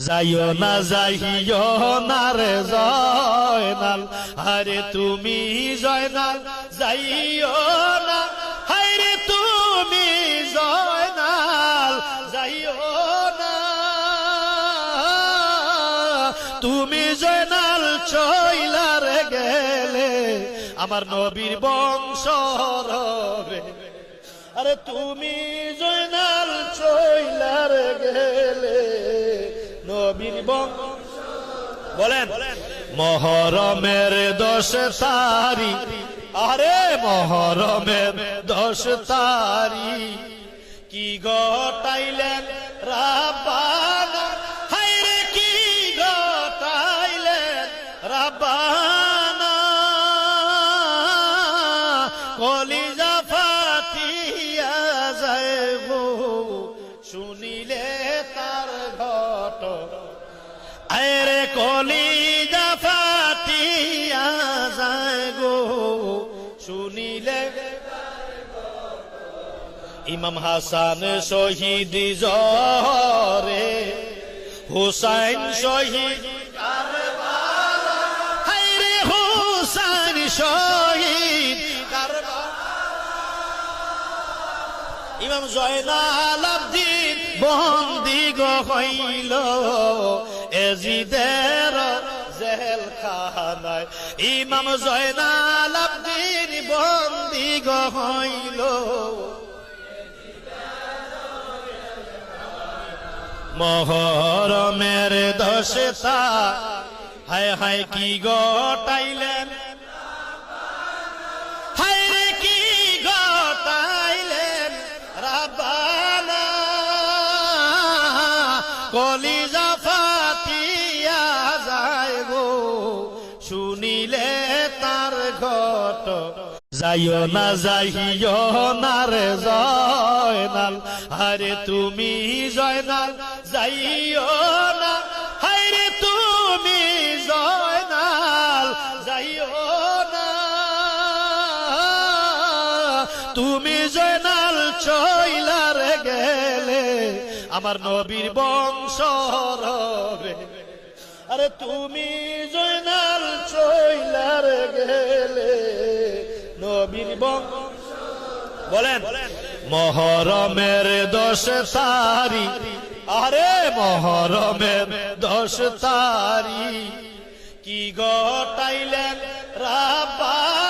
যাইও না যাইও না রে জয়নাল, আরে তুমি জয়নাল যাইও না, হায়রে তুমি জয়নাল যাইও না, তুমি জয়নাল চইলার গেলে আমার নবীর বংশ রবে, আরে তুমি জয়নাল চইলার গেলে নবীর বংশ। বলেন মহরমের 10 তারিখ, আরে মহরমের 10 তারিখ কি গটাইলেন রাব্বানা, হায়রে কি গটাইলেন রাব্বানা, কলিজা ফাটিয়া যায় গো শুনিলে তার ঘটনা, আরে কলিজা ফাটিয়া যায় গো শুনিলে। ইমাম হাসান শহীদ জহরে, হুসাইন শহীদ কারবালা, হায়রে হুসাইন শহীদ কারবালা, ইমাম জয়নাল আবদিন বন্দী হইল এজিদের জেলখানায়, ইমাম জয়নাল আবদিন বন্দী হইল মহরমের 10 তারিখ, হায় হায় কি গটাইলেন, হায়রে কি গটাইলেন রাব্বানা, কলিজা ফাটিয়া যায় গো শুনিলে তার ঘটনা। যাইও না যাইও না রে জয়নাল, আরে তুমি জয়নাল যাইও না, হায়রে তুমি জয়নাল যাইও না, তুমি জয়নাল চইলার গেলে আমার নবীর বংশ রবে, আরে তুমি জয়নাল চইলার গেলে নবীর বংশ। বলেন মহরমের 10 তারিখ, আরে মহরমের 10 তারিখ কি গটাইলেন রাব্বানা,